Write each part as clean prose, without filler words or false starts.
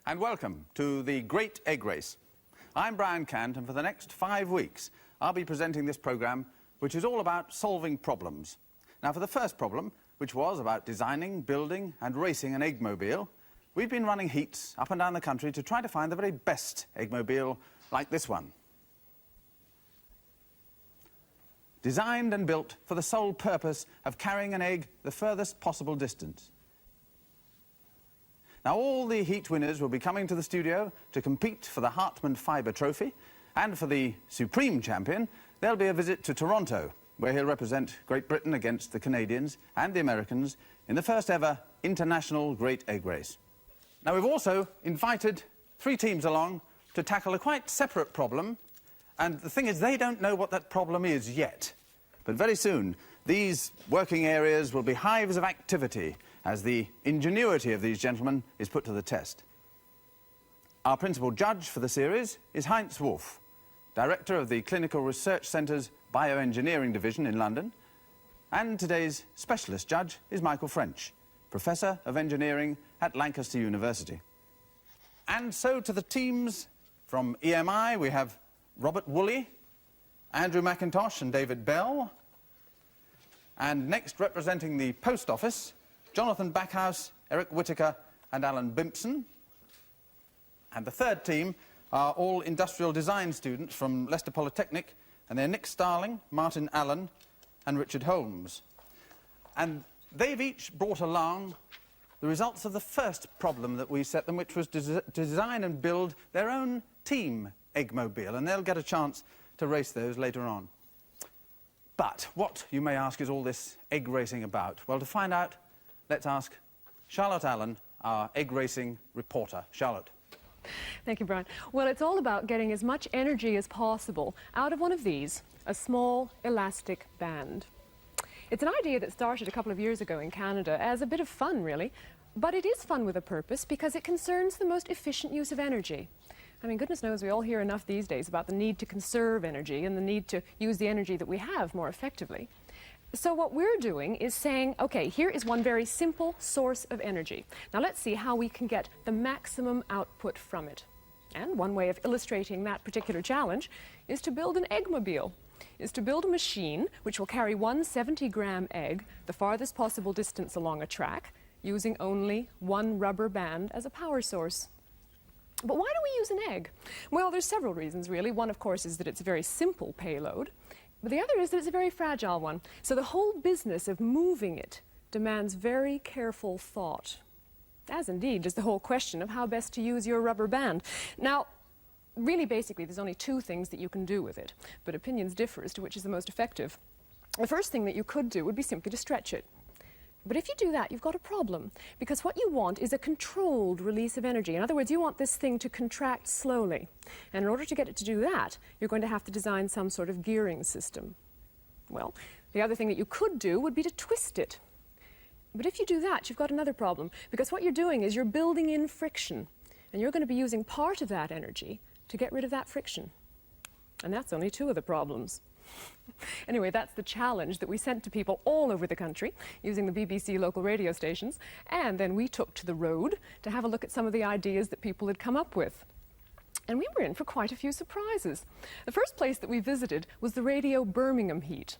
and welcome to the Great Egg Race. I'm Brian Cant, and for the next 5 weeks I'll be presenting this programme, which is all about solving problems. Now, for the first problem, which was about designing, building and racing an eggmobile, we've been running heats up and down the country to try to find the very best eggmobile like this one. Designed and built for the sole purpose of carrying an egg the furthest possible distance. Now, all the heat winners will be coming to the studio to compete for the Hartman Fibre Trophy, and for the Supreme Champion, there'll be a visit to Toronto, where he'll represent Great Britain against the Canadians and the Americans in the first ever international Great Egg Race. Now, we've also invited 3 teams along to tackle a quite separate problem, and the thing is, they don't know what that problem is yet. But very soon, these working areas will be hives of activity as the ingenuity of these gentlemen is put to the test. Our principal judge for the series is Heinz Wolf, director of the Clinical Research Centre's Bioengineering Division in London, and today's specialist judge is Michael French, Professor of Engineering at Lancaster University. And so to the teams from EMI, we have Robert Woolley, Andrew McIntosh and David Bell. And next, representing the Post Office, Jonathan Backhouse, Eric Whittaker and Alan Bimpson. And the third team are all industrial design students from Leicester Polytechnic, and they're Nick Starling, Martin Allen and Richard Holmes. And they've each brought along the results of the first problem that we set them, which was to design and build their own team eggmobile, and they'll get a chance to race those later on. But what, you may ask, is all this egg racing about? Well, to find out, let's ask Charlotte Allen, our egg racing reporter. Charlotte. Thank you, Brian. Well, it's all about getting as much energy as possible out of one of these, a small elastic band. It's an idea that started a couple of years ago in Canada as a bit of fun, really, but it is fun with a purpose because it concerns the most efficient use of energy. I mean, goodness knows we all hear enough these days about the need to conserve energy and the need to use the energy that we have more effectively. So what we're doing is saying, okay, here is one very simple source of energy. Now let's see how we can get the maximum output from it. And one way of illustrating that particular challenge is to build an eggmobile, is to build a machine which will carry one 70-gram egg the farthest possible distance along a track, using only one rubber band as a power source. But why do we use an egg? Well, there's several reasons, really. One, of course, is that it's a very simple payload. But the other is that it's a very fragile one. So the whole business of moving it demands very careful thought, as indeed does the whole question of how best to use your rubber band. Now, really, basically, there's only 2 things that you can do with it, but opinions differ as to which is the most effective. The first thing that you could do would be simply to stretch it. But if you do that, you've got a problem, because what you want is a controlled release of energy. In other words, you want this thing to contract slowly. And in order to get it to do that, you're going to have to design some sort of gearing system. Well, the other thing that you could do would be to twist it. But if you do that, you've got another problem, because what you're doing is you're building in friction, and you're going to be using part of that energy to get rid of that friction. And that's only 2 of the problems. Anyway, that's the challenge that we sent to people all over the country using the BBC local radio stations, and then we took to the road to have a look at some of the ideas that people had come up with. And we were in for quite a few surprises. The first place that we visited was the Radio Birmingham heat.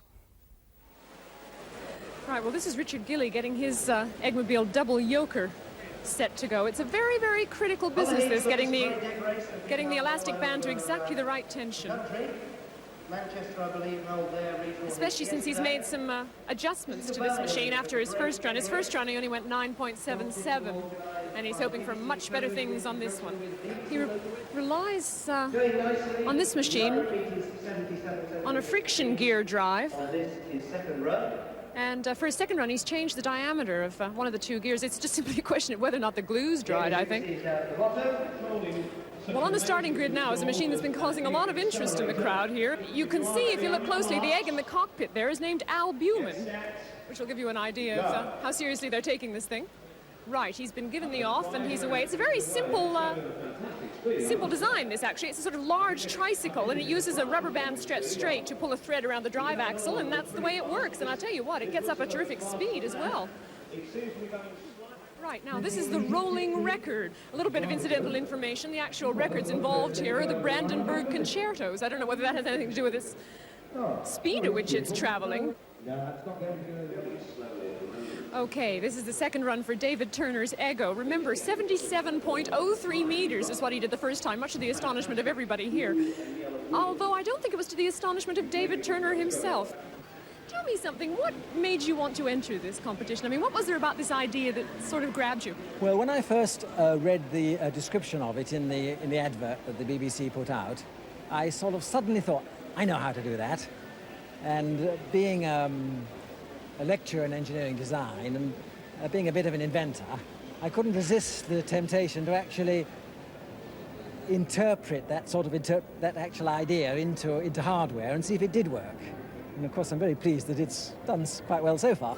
Right, well, this is Richard Gilly getting his eggmobile double yoker set to go. It's a very, very critical business, this, getting the elastic band to exactly the right tension. Manchester, I believe, hold their regional... Especially since he's made some adjustments to this machine after his first run. His first run he only went 9.77, and he's hoping for much better things on this one. He relies on this machine on a friction gear drive. This is second run. And for his second run, he's changed the diameter of one of the 2 gears. It's just simply a question of whether or not the glue's dried, I think. Well, on the starting grid now is a machine that's been causing a lot of interest in the crowd here. You can see, if you look closely, the egg in the cockpit there is named Albumin, which will give you an idea of how seriously they're taking this thing. Right, he's been given the off and he's away. It's a very simple design, this, actually. It's a sort of large tricycle, and it uses a rubber band stretched straight to pull a thread around the drive axle, and that's the way it works. And I'll tell you what, it gets up a terrific speed as well. Right, now this is the rolling record. A little bit of incidental information. The actual records involved here are the Brandenburg concertos. I don't know whether that has anything to do with this speed at which it's traveling. Okay, this is the second run for David Turner's Ego. Remember, 77.03 meters is what he did the first time, much to the astonishment of everybody here. Although I don't think it was to the astonishment of David Turner himself. Tell me something, what made you want to enter this competition? I mean, what was there about this idea that sort of grabbed you? Well, when I first read the description of it in the advert that the BBC put out, I sort of suddenly thought, I know how to do that. And being a lecturer in engineering design and being a bit of an inventor, I couldn't resist the temptation to actually interpret that sort of that actual idea into hardware and see if it did work. And of course, I'm very pleased that it's done quite well so far.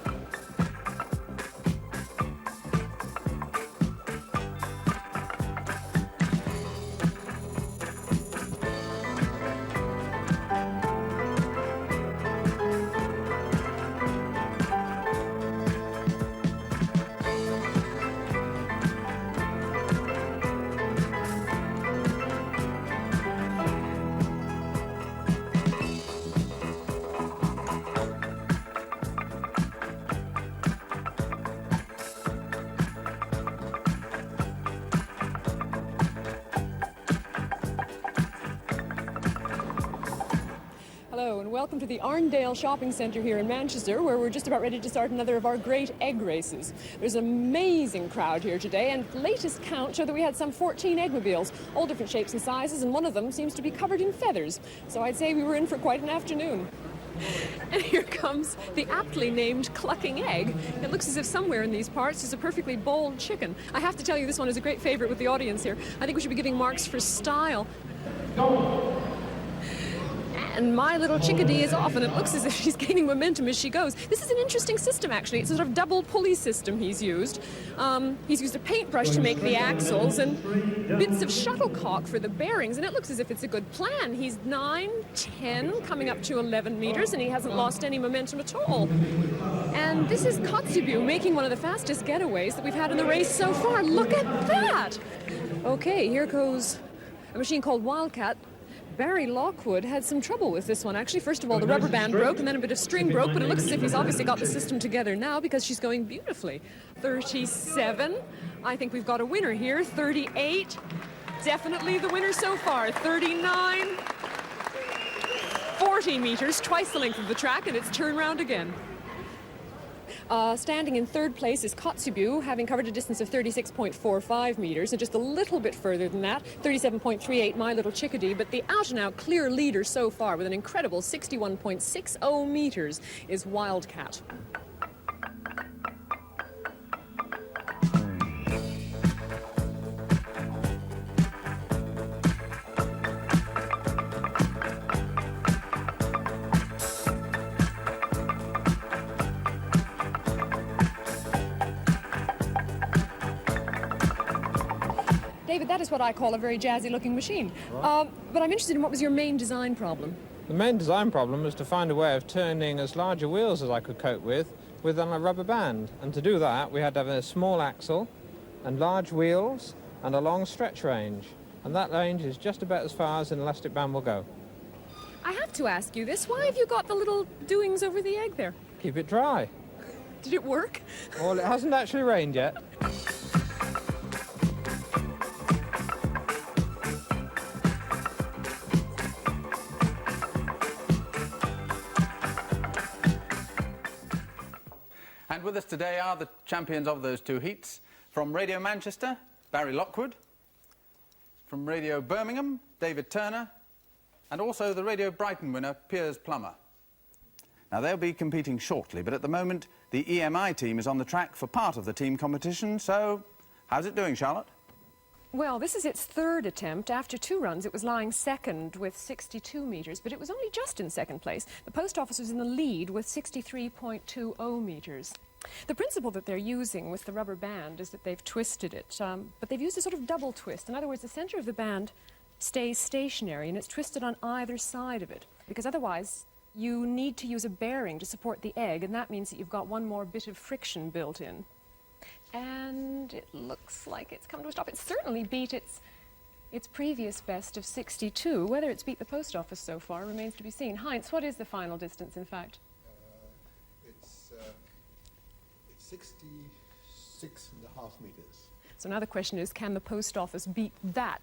Hello and welcome to the Arndale Shopping Centre here in Manchester, where we're just about ready to start another of our great egg races. There's an amazing crowd here today, and latest count showed that we had some 14 eggmobiles, all different shapes and sizes, and one of them seems to be covered in feathers. So I'd say we were in for quite an afternoon. And here comes the aptly named clucking egg. It looks as if somewhere in these parts is a perfectly bold chicken. I have to tell you, this one is a great favourite with the audience here. I think we should be giving marks for style. And my little chickadee is off, and it looks as if she's gaining momentum as she goes. This is an interesting system, actually. It's a sort of double pulley system he's used. He's used a paintbrush to make the axles and bits of shuttlecock for the bearings, and it looks as if it's a good plan. He's 9, 10, coming up to 11 meters, and he hasn't lost any momentum at all. And this is Kotzebue making one of the fastest getaways that we've had in the race so far. Look at that! Okay, here goes a machine called Wildcat. Barry Lockwood had some trouble with this one, actually. First of all, the rubber band broke, and then a bit of string broke, but it looks as if he's obviously got the system together now because she's going beautifully. 37. I think we've got a winner here. 38. Definitely the winner so far. 39. 40 meters, twice the length of the track, and it's turn round again. Standing in third place is Kotzebue, having covered a distance of 36.45 meters, and just a little bit further than that, 37.38, My Little Chickadee. But the out-and-out clear leader so far, with an incredible 61.60 meters, is Wildcat. David, that is what I call a very jazzy-looking machine. Right. But I'm interested in what was your main design problem? The main design problem was to find a way of turning as larger wheels as I could cope with on a rubber band. And to do that, we had to have a small axle and large wheels and a long stretch range. And that range is just about as far as an elastic band will go. I have to ask you this. Why have you got the little doings over the egg there? Keep it dry. Did it work? Well, it hasn't actually rained yet. And with us today are the champions of those two heats. From Radio Manchester, Barry Lockwood. From Radio Birmingham, David Turner. And also the Radio Brighton winner, Piers Plummer. Now, they'll be competing shortly, but at the moment, the EMI team is on the track for part of the team competition. So, how's it doing, Charlotte? Well, this is its third attempt. After 2 runs, it was lying second with 62 meters, but it was only just in second place. The post office was in the lead with 63.20 meters. The principle that they're using with the rubber band is that they've twisted it, but they've used a sort of double twist. In other words, the center of the band stays stationary, and it's twisted on either side of it, because otherwise you need to use a bearing to support the egg, and that means that you've got one more bit of friction built in. And it looks like it's come to a stop. It's certainly beat its previous best of 62. Whether it's beat the post office so far remains to be seen. Heinz, what is the final distance, in fact? It's 66.5 meters. So now the question is, can the post office beat that?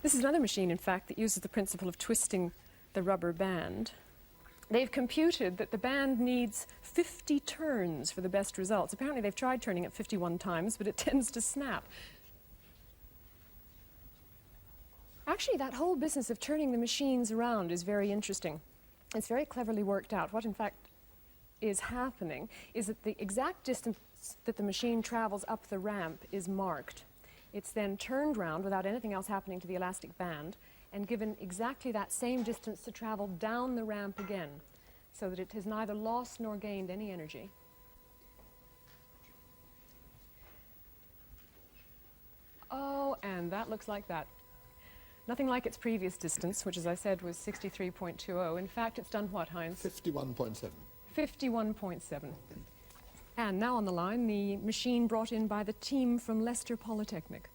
This is another machine, in fact, that uses the principle of twisting the rubber band. They've computed that the band needs 50 turns for the best results. Apparently they've tried turning it 51 times, but it tends to snap. Actually, that whole business of turning the machines around is very interesting. It's very cleverly worked out. What, in fact, is happening is that the exact distance that the machine travels up the ramp is marked. It's then turned round without anything else happening to the elastic band and given exactly that same distance to travel down the ramp again, so that it has neither lost nor gained any energy. Oh, and that looks like that. Nothing like its previous distance, which, as I said, was 63.20. In fact, it's done what, Heinz? 51.7. 51.7. And now on the line, the machine brought in by the team from Leicester Polytechnic.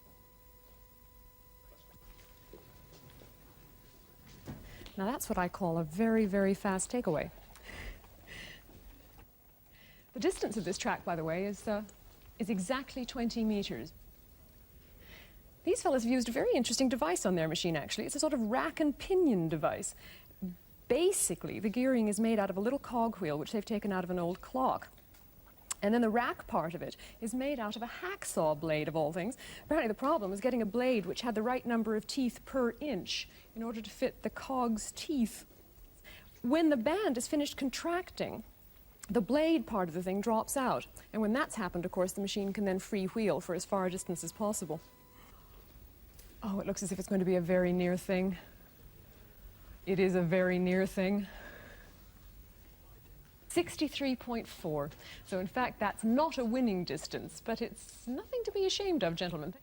Now that's what I call a very, very fast takeaway. The distance of this track, by the way, is exactly 20 meters. These fellows have used a very interesting device on their machine, actually. It's a sort of rack and pinion device. Basically, the gearing is made out of a little cogwheel, which they've taken out of an old clock. And then the rack part of it is made out of a hacksaw blade, of all things. Apparently the problem was getting a blade which had the right number of teeth per inch in order to fit the cog's teeth. When the band is finished contracting, the blade part of the thing drops out. And when that's happened, of course, the machine can then freewheel for as far a distance as possible. Oh, it looks as if it's going to be a very near thing. It is a very near thing. 63.4. So in fact, that's not a winning distance, but it's nothing to be ashamed of, gentlemen.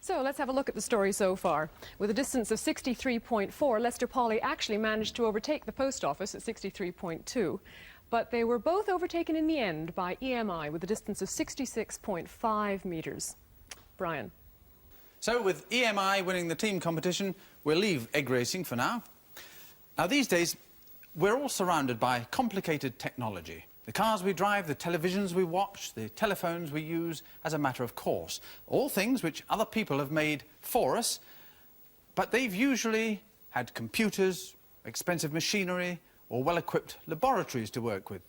So let's have a look at the story so far. With a distance of 63.4, Leicester Poly actually managed to overtake the post office at 63.2. But they were both overtaken in the end by EMI with a distance of 66.5 meters. Brian. So with EMI winning the team competition, we'll leave egg racing for now. Now these days, we're all surrounded by complicated technology. The cars we drive, the televisions we watch, the telephones we use as a matter of course. All things which other people have made for us, but they've usually had computers, expensive machinery, or well-equipped laboratories to work with.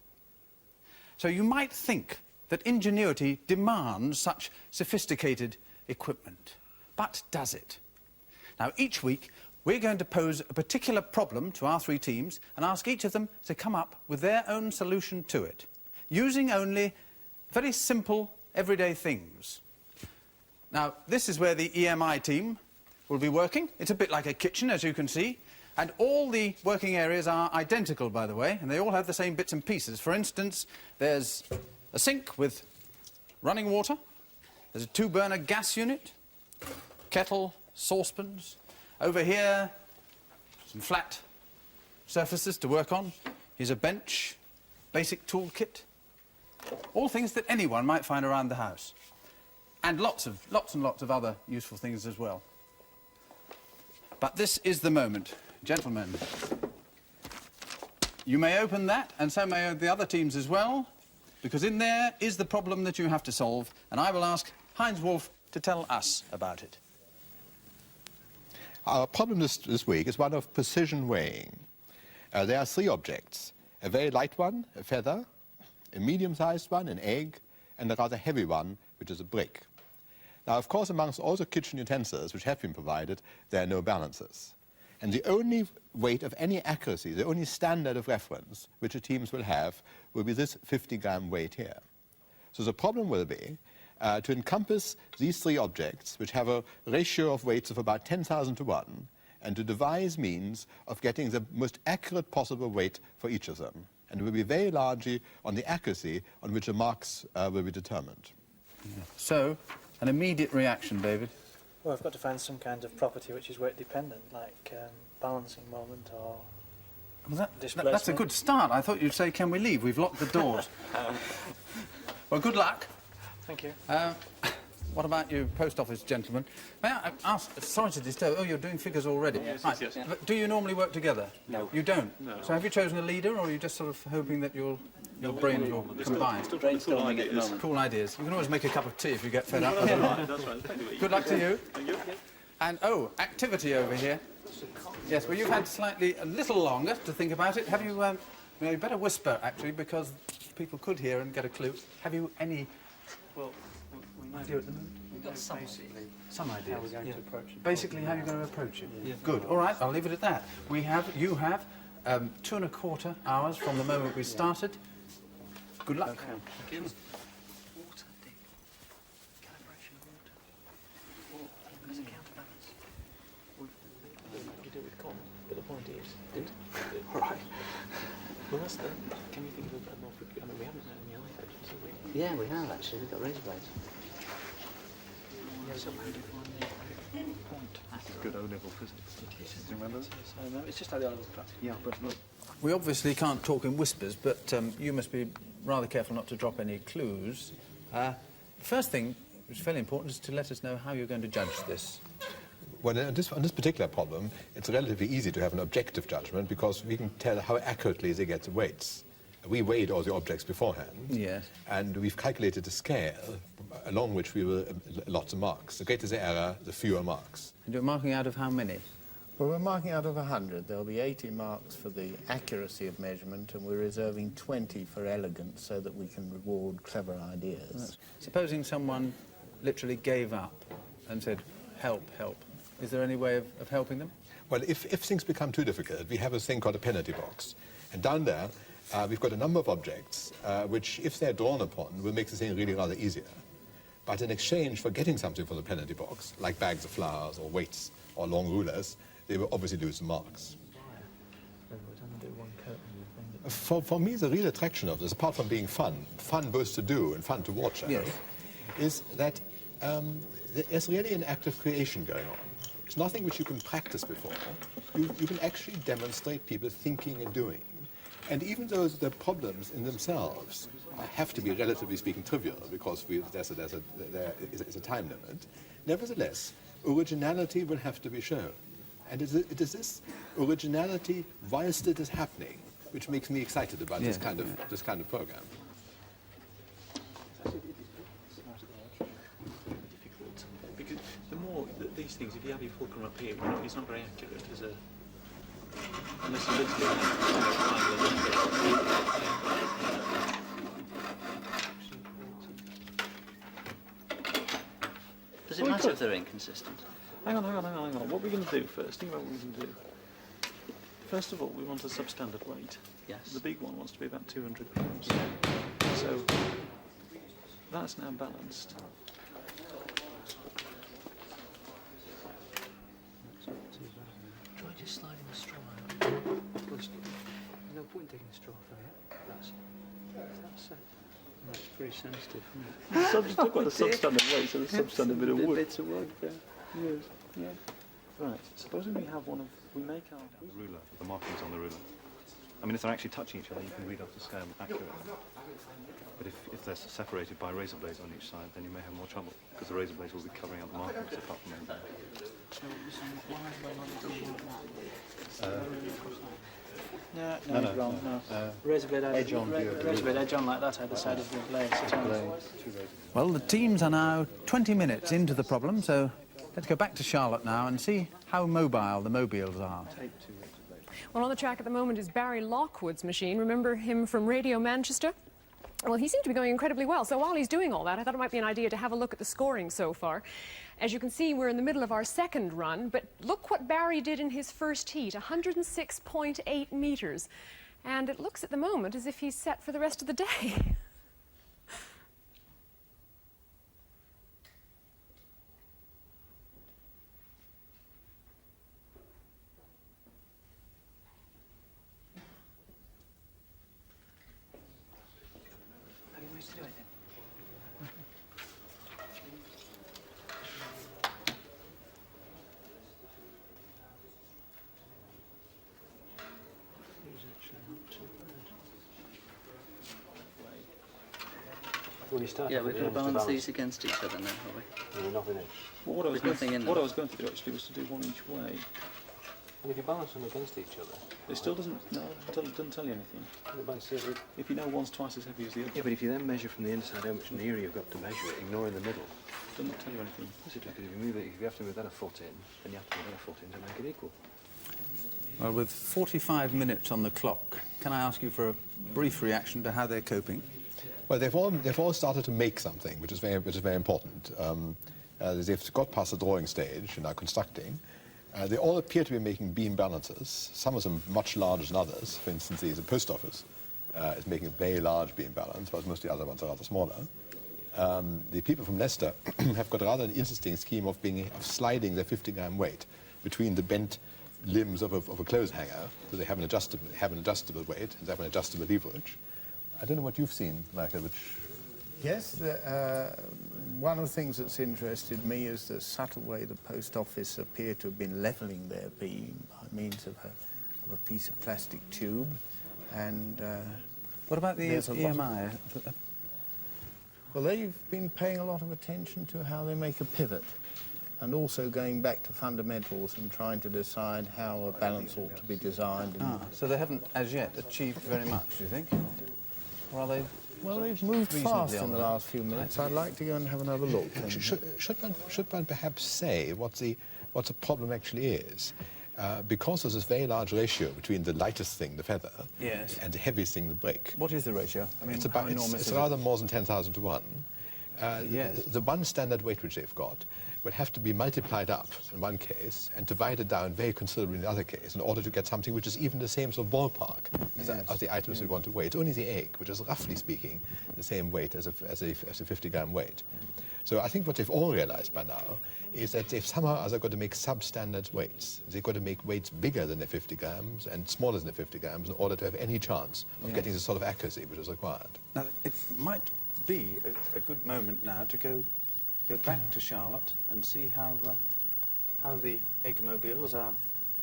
So you might think that ingenuity demands such sophisticated equipment. But does it? Now, each week, we're going to pose a particular problem to our three teams and ask each of them to come up with their own solution to it, using only very simple, everyday things. Now, this is where the EMI team will be working. It's a bit like a kitchen, as you can see, and all the working areas are identical, by the way, and they all have the same bits and pieces. For instance, there's a sink with running water, there's a two-burner gas unit, kettle, saucepans. Over here, some flat surfaces to work on. Here's a bench, basic toolkit. All things that anyone might find around the house. And lots and lots of other useful things as well. But this is the moment. Gentlemen, you may open that, and so may the other teams as well, because in there is the problem that you have to solve, and I will ask Heinz Wolf to tell us about it. Our problem this week is one of precision weighing. There are three objects: a very light one, a feather, a medium-sized one, an egg, and a rather heavy one, which is a brick. Now, of course, amongst all the kitchen utensils which have been provided, there are no balances. And the only weight of any accuracy, the only standard of reference which the teams will have, will be this 50-gram weight here. So the problem will be to encompass these three objects, which have a ratio of weights of about 10,000 to 1, and to devise means of getting the most accurate possible weight for each of them. And it will be very largely on the accuracy on which the marks will be determined. Yeah. So, an immediate reaction, David? Well, I've got to find some kind of property which is weight dependent, like balancing moment or well, that's a displacement. good start. I thought you'd say, can we leave? We've locked the doors. Well, good luck. Thank you. What about you, post office gentlemen? May I ask, sorry to disturb, oh, you're doing figures already. Yes, right. yes, yes. But do you normally work together? No. You don't? No. So have you chosen a leader, or are you just sort of hoping that your brains will combine? Still brainstorming at the moment. Cool ideas. You can always make a cup of tea if you get fed up. That's right. Thank you. Good luck to you. Thank you. And, oh, activity over here. Yes, well, you've had a little longer to think about it. Have you, well, you better whisper, actually, because people could hear and get a clue. Have you any Well, we might idea at the moment? We've got some Some idea. how we're going to approach it. Basically, how you're going to approach it. Yeah. Good. All right, I'll leave it at that. You have 2¼ hours from the moment we started. Good luck. Water, Dick. Calibration of water. Well, there's a counterbalance. You do it with cotton, but the point is... All right. Well, that's the... Can you think of a more... I mean, we haven't had any life agents, have we? Yeah, we have actually. We've got razor blades. Yeah, so how do you find the point? Good O-level physics. It is. Do you remember? It's just how the O-level practice. Yeah, but look. We obviously can't talk in whispers, but you must be rather careful not to drop any clues. First thing, which is fairly important, is to let us know how you're going to judge this. Well, on this particular problem, it's relatively easy to have an objective judgment because we can tell how accurately they get the weights. We weighed all the objects beforehand. Yes. And we've calculated a scale along which we will lots of marks. The greater the error, the fewer marks. And you're marking out of how many? Well, we're marking out of 100. There'll be 80 marks for the accuracy of measurement, and we're reserving 20 for elegance so that we can reward clever ideas. Supposing someone literally gave up and said, help, help. Is there any way of helping them? Well, if things become too difficult, we have a thing called a penalty box. And down there, we've got a number of objects which, if they're drawn upon, will make the thing really rather easier. But in exchange for getting something from the penalty box, like bags of flowers or weights or long rulers, they will obviously lose the marks. For me, the real attraction of this, apart from being fun both to do and fun to watch, I think, is that there's really an act of creation going on. It's nothing which you can practice before. You can actually demonstrate people thinking and doing. And even though the problems in themselves have to be, relatively speaking, trivial, because there's a time limit, nevertheless, originality will have to be shown. And it is this originality, whilst it is happening, which makes me excited about this kind of program. Difficult. Because the more these things, if you have your fulcrum up here, it's not very accurate as a... Unless you literally Does it matter if they're inconsistent? Hang on. What are we going to do first? Think about what we can do. First of all, we want a substandard weight. Yes. The big one wants to be about 200 grams. So that's now balanced. Try just sliding the straw out. There's no point in taking the straw through it. That's it. That's pretty sensitive, isn't it? Talk about the substandard weight, so the substandard bit of wood. Bits of wood there. Yes. Yeah. Right. Supposing we have one of... We make our... The ruler, the markings on the ruler. I mean, if they're actually touching each other, you can read off the scale accurately. But if they're separated by razor blades on each side, then you may have more trouble, because the razor blades will be covering up the markings apart from anything. No, wrong. No. Razor blade edge on. Razor blade edge on like that, either side of the blade. Well, the teams are now 20 minutes into the problem, so let's go back to Charlotte now and see how mobile the mobiles are. Well, on the track at the moment is Barry Lockwood's machine. Remember him from Radio Manchester? Well, he seemed to be going incredibly well. So while he's doing all that, I thought it might be an idea to have a look at the scoring so far. As you can see, we're in the middle of our second run, but look what Barry did in his first heat, 106.8 meters. And it looks at the moment as if he's set for the rest of the day. Well, you start Yeah, off we've at got the to end balance these against each other now, have we? There's nothing in. Well, what I was There's nothing in what them. I was going to do actually was to do one each way. And if you balance them against each other, It still doesn't tell you anything. If you know one's twice as heavy as the other, yeah, but if you then measure from the inside how much nearer you've got to measure it, ignoring the middle, it doesn't tell you anything. yes, it does, because if you move it, if you have to move that a foot in, then you have to move that a foot in to make it equal. Well, with 45 minutes on the clock, can I ask you for a brief reaction to how they're coping? Well, they've all started to make something, which is very important. They've got past the drawing stage and are constructing. They all appear to be making beam balances, some of them much larger than others. For instance, the post office is making a very large beam balance, but most of the other ones are rather smaller. The people from Leicester have got a rather interesting scheme of sliding their 50-gram weight between the bent limbs of a clothes hanger, so they have an adjustable weight and they have an adjustable leverage. I don't know what you've seen, Michael, which... Yes, one of the things that's interested me is the subtle way the post office appear to have been levelling their beam by means of a piece of plastic tube. And What about the there's a lot of- EMI? well, they've been paying a lot of attention to how they make a pivot, and also going back to fundamentals and trying to decide how a balance ought to be designed. So they haven't, as yet, achieved very much, do you think? Or are they... Well, they've moved reasonably fast on in the that? last few minutes. I'd like to go and have another look. Should one perhaps say what the problem actually is? Because there's this very large ratio between the lightest thing, the feather, Yes. and the heaviest thing, the brick. What is the ratio? I mean, It's how enormous it's is rather more than 10,000 to 1. Yes. The one standard weight which they've got will have to be multiplied up in one case and divided down very considerably in the other case in order to get something which is even the same sort of ballpark as the items we want to weigh. It's only the egg, which is roughly speaking the same weight as a 50-gram weight. So I think what they've all realized by now is that they've somehow or other got to make substandard weights. They've got to make weights bigger than the 50 grams and smaller than the 50 grams in order to have any chance of getting the sort of accuracy which is required. Now, it might be a good moment now to go back to Charlotte and see how the eggmobiles are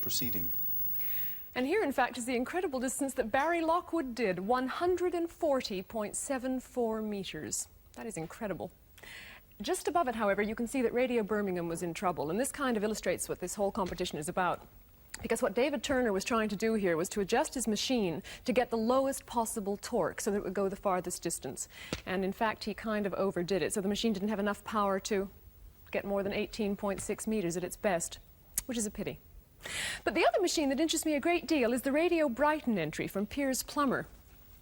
proceeding. And here, in fact, is the incredible distance that Barry Lockwood did, 140.74 metres. That is incredible. Just above it, however, you can see that Radio Birmingham was in trouble, and this kind of illustrates what this whole competition is about. Because what David Turner was trying to do here was to adjust his machine to get the lowest possible torque so that it would go the farthest distance. And in fact, he kind of overdid it, so the machine didn't have enough power to get more than 18.6 metres at its best, which is a pity. But the other machine that interests me a great deal is the Radio Brighton entry from Piers Plummer.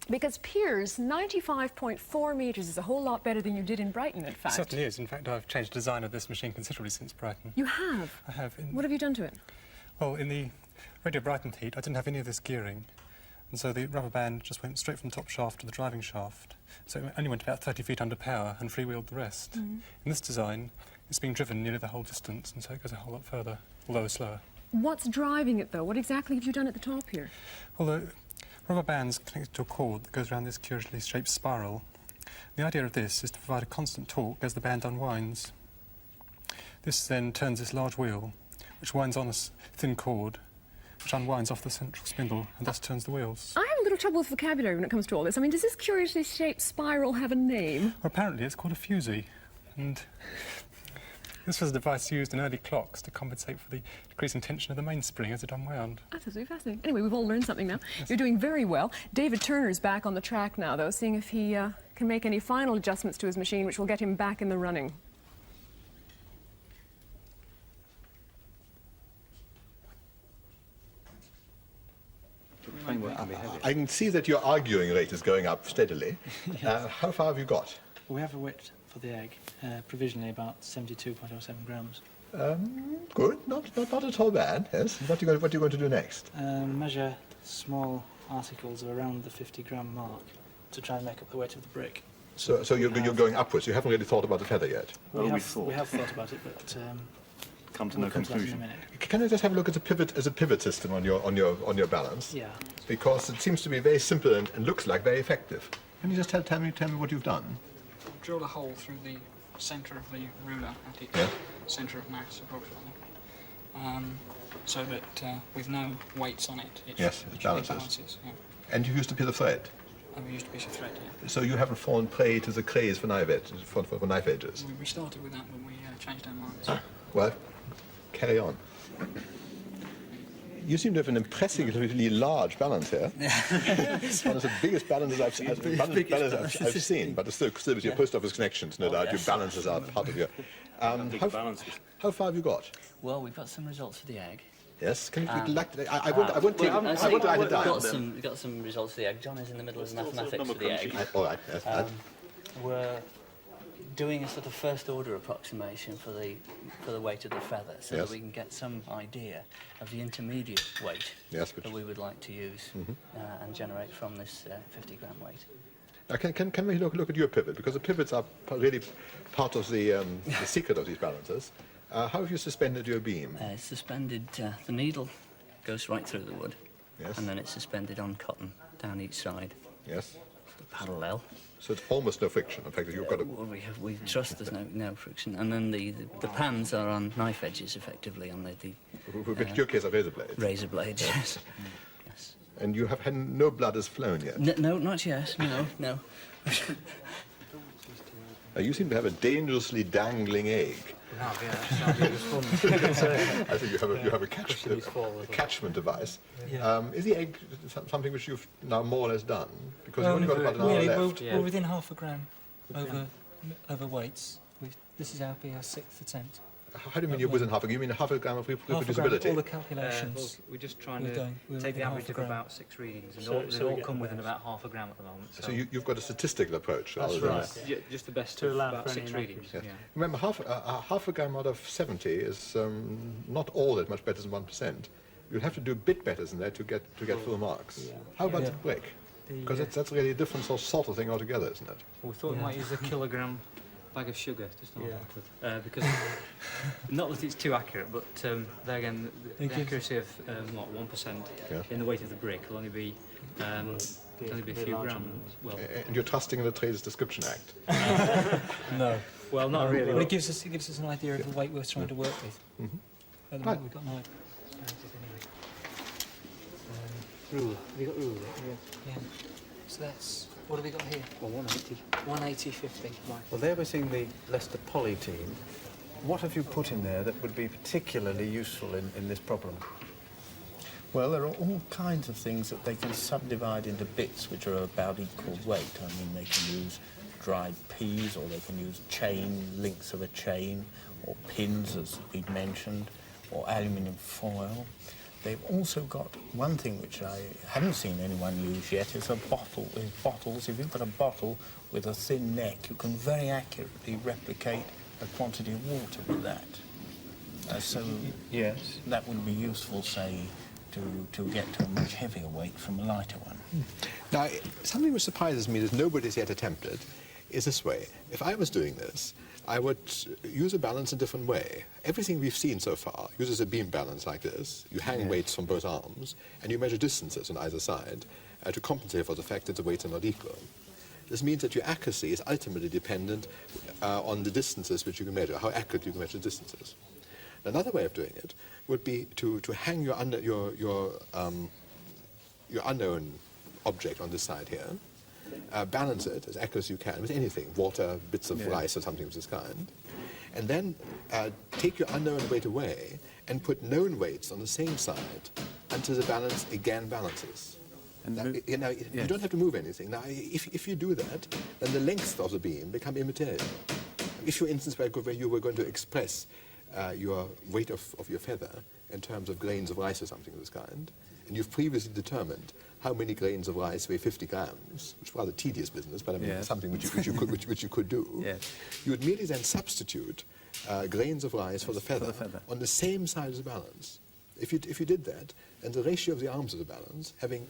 Because Piers, 95.4 metres is a whole lot better than you did in Brighton, in fact. It certainly is. In fact, I've changed the design of this machine considerably since Brighton. You have? I have. What have you done to it? Well, in the Radio Brighton heat, I didn't have any of this gearing, and so the rubber band just went straight from the top shaft to the driving shaft. So it only went about 30 feet under power and freewheeled the rest. In this design, it's being driven nearly the whole distance, and so it goes a whole lot further, although slower. What's driving it, though? What exactly have you done at the top here? Well, the rubber band's connected to a cord that goes around this curiously shaped spiral. The idea of this is to provide a constant torque as the band unwinds. This then turns this large wheel, which winds on a thin cord, which unwinds off the central spindle and thus turns the wheels. I have a little trouble with vocabulary when it comes to all this. I mean, does this curiously shaped spiral have a name? Well, apparently it's called a fusee, and this was a device used in early clocks to compensate for the decreasing tension of the mainspring as it unwound. That's absolutely fascinating. Anyway, we've all learned something now. Yes. You're doing very well. David Turner's back on the track now, though, seeing if he can make any final adjustments to his machine which will get him back in the running. I can see that your arguing rate is going up steadily. How far have you got? We have a width for the egg, provisionally about 72.07 grams. Good, not at all bad. Yes. What are you going to do next? Measure small articles of around the 50-gram mark to try and make up the weight of the brick. So you're going upwards. You haven't really thought about the feather yet. We have thought about it, but come to no conclusion. Can I just have a look at the pivot system on your balance? Yeah. Because it seems to be very simple and looks like very effective. Can you just tell me what you've done? Drill a hole through the centre of the ruler at its centre of mass, approximately, so that with no weights on it, it balances. Yeah. And you used a bit of thread? I've used a piece of thread, yeah. So you haven't fallen prey to the craze for knife edges? For knife edges? We started with that when we changed our minds. Well, carry on. You seem to have an impressively large balance here. It's one of the biggest balances I've seen, but it's still with your post office connections, no doubt. Your balances are part of your... how far have you got? Well, we've got some results for the egg. Yes, can you... I won't write it down. We've got some results for the egg. John is in the middle of mathematics for the egg. All right, yes. We're doing a sort of first order approximation for the weight of the feather, so that we can get some idea of the intermediate weight that we would like to use and generate from this 50-gram weight. Now, can we look at your pivot? Because the pivots are really part of the secret of these balances. How have you suspended your beam? It's suspended, the needle goes right through the wood, and then it's suspended on cotton down each side. Yes. Parallel. So it's almost no friction. In fact, you've got to... we trust there's no friction. And then the pans are on knife edges, effectively, on the which in your case are razor blades. Razor blades, yes. Yes. And you have had no blood has flown yet? No, not yet. No. You seem to have a dangerously dangling egg. Yeah, I think you have a catchment device. Yeah. Is the egg something which you've now more or less done? Because you've only got about an hour left. We're within half a gram over weights. This is our sixth attempt. How do you mean you're within half a gram? You mean half a gram of reproducibility? All the calculations. We're just trying to take the average of about 6 readings, and they all come within about half a gram at the moment. So you've got a statistical approach. That's right. Yeah, just the best to allow about 6 readings. Yes. Yeah. Remember, half a gram out of 70 is not all that much better than 1%. You'll have to do a bit better than that to get full marks. Yeah. How about the brick? Because that's really a different sort of thing altogether, isn't it? Well, we thought we might use a kilogram bag of sugar to start off with, because not that it's too accurate, but there again, the accuracy of 1% in the weight of the brick will only be a few grams. Well, and you're trusting in the Trader's Description Act? No. Well, not really. But it gives us an idea of the weight we're trying to work with. At the moment, we've got no idea. Ruler. Have you got ruler? Yeah. So that's... What have we got here? Well, 180. 180, 50. Right. Well, there we're seeing the Leicester Poly team. What have you put in there that would be particularly useful in this problem? Well, there are all kinds of things that they can subdivide into bits which are about equal weight. I mean, they can use dried peas, or they can use links of a chain, or pins, as we've mentioned, or aluminium foil. They've also got one thing which I haven't seen anyone use yet, is a bottle. With bottles, if you've got a bottle with a thin neck, you can very accurately replicate a quantity of water with that. So yes, that would be useful, say, to get to a much heavier weight from a lighter one. Now, something which surprises me that nobody's yet attempted is this way. If I was doing this, I would use a balance a different way. Everything we've seen so far uses a beam balance like this. You hang weights from both arms, and you measure distances on either side to compensate for the fact that the weights are not equal. This means that your accuracy is ultimately dependent on the distances which you can measure, how accurately you can measure distances. Another way of doing it would be to hang your unknown object on this side here, balance it as accurate as you can with anything, water, bits of rice or something of this kind, and then take your unknown weight away and put known weights on the same side until the balance again balances. And you don't have to move anything. Now, if you do that, then the lengths of the beam become immaterial. If, for instance, where you were going to express your weight of your feather in terms of grains of rice or something of this kind, and you've previously determined how many grains of rice weigh 50 grams, which is rather tedious business, but I mean something which you could do. Yes. You would merely then substitute grains of rice for the feather on the same side as the balance. If you did that, then the ratio of the arms of the balance, having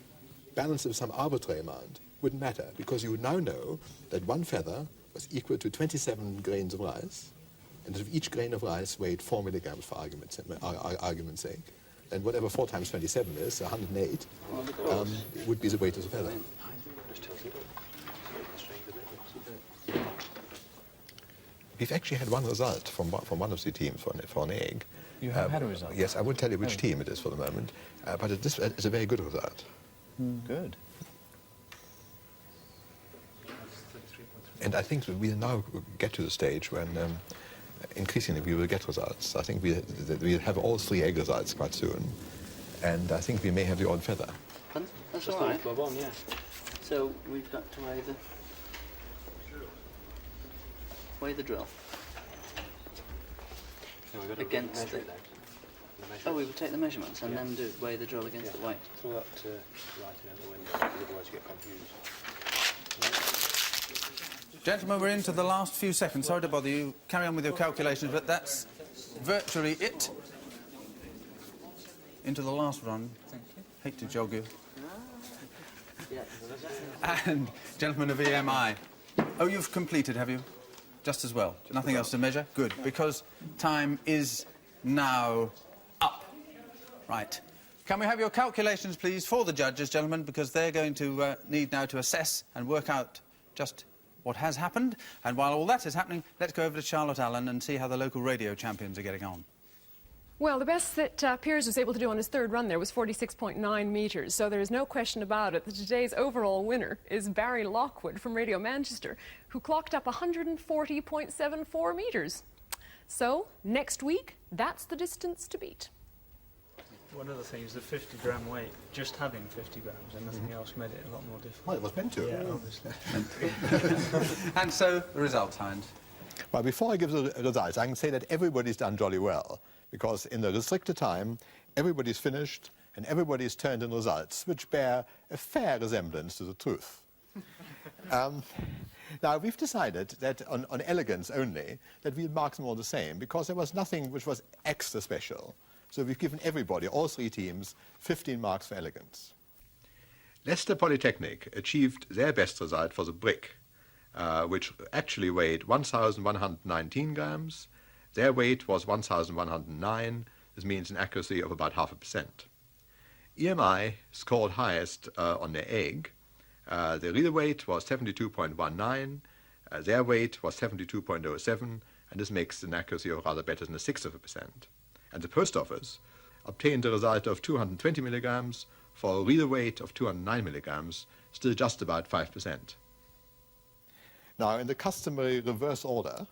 balance of some arbitrary amount, wouldn't matter, because you would now know that one feather was equal to 27 grains of rice, and that if each grain of rice weighed 4 milligrams for argument's sake, and whatever 4 times 27 is, 108, would be the weight of the feather. We've actually had one result from one of the teams for an egg. You have had a result? Yes, I won't tell you which team it is for the moment, but it's a very good result. Good. And I think that we'll now get to the stage when increasingly we will get results. I think we'll have all 3 egg results quite soon. And I think we may have the odd feather. That's all right. Bob on, yeah. So we've got to weigh the drill. Against the... Oh, we will take the measurements and then weigh the drill against the weight. Throw that writing out the window, because otherwise you get confused. Gentlemen, we're into the last few seconds. Sorry to bother you. Carry on with your calculations, but that's virtually it. Into the last run. Thank you. Hate to jog you. Yeah. And gentlemen of EMI. Oh, you've completed, have you? Just as well. Nothing else to measure? Good, because time is now up. Right. Can we have your calculations, please, for the judges, gentlemen, because they're going to need now to assess and work out just what has happened. And while all that is happening, let's go over to Charlotte Allen and see how the local radio champions are getting on. Well, the best that Piers was able to do on his third run there was 46.9 metres, so there's no question about it that today's overall winner is Barry Lockwood from Radio Manchester, who clocked up 140.74 metres. So, next week, that's the distance to beat. One of the things, the 50 gram weight, just having 50 grams and nothing else made it a lot more difficult. Well, it was meant to. Yeah, obviously. And so, the results, Heinz. Well, before I give the results, I can say that everybody's done jolly well, because in the restricted time, everybody's finished and everybody's turned in results, which bear a fair resemblance to the truth. Now, we've decided that on elegance only, that we'll mark them all the same, because there was nothing which was extra special. So we've given everybody, all 3 teams, 15 marks for elegance. Leicester Polytechnic achieved their best result for the brick, which actually weighed 1,119 grams. Their weight was 1,109. This means an accuracy of about 0.5%. EMI scored highest on their egg. The real weight was 72.19. Their weight was 72.07, and this makes an accuracy of rather better than 0.6%. And the post office obtained a result of 220 milligrams for a real weight of 209 milligrams, still just about 5%. Now, in the customary reverse order,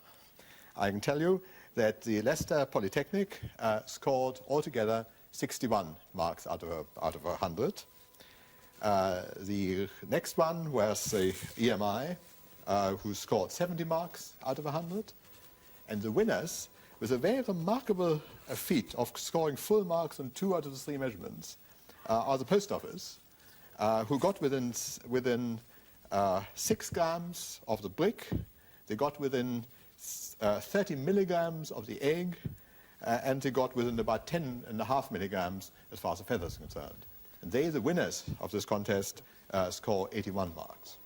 I can tell you that the Leicester Polytechnic scored altogether 61 marks out of 100. The next one was the EMI, who scored 70 marks out of 100. And the winners, with a very remarkable feat of scoring full marks on 2 out of the 3 measurements, are the post office, who got within 6 grams of the brick. They got within 30 milligrams of the egg, and they got within about 10.5 milligrams as far as the feathers are concerned. And they, the winners of this contest, score 81 marks.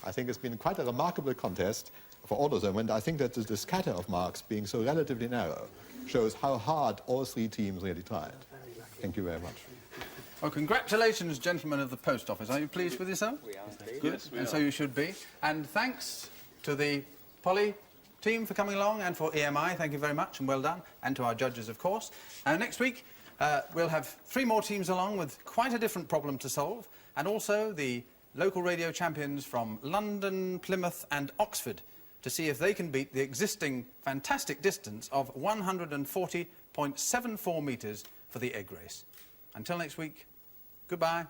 I think it's been quite a remarkable contest for all of them, and I think that the scatter of marks being so relatively narrow shows how hard all 3 teams really tried. Thank you very much. Well, congratulations, gentlemen of the post office. Are you pleased with yourself? We are. Good, Yes, and so you should be. And thanks to the Poly team for coming along, and for EMI, thank you very much, and well done. And to our judges, of course. Next week, we'll have 3 more teams along with quite a different problem to solve, and also the local radio champions from London, Plymouth and Oxford, to see if they can beat the existing fantastic distance of 140.74 metres for the egg race. Until next week, goodbye.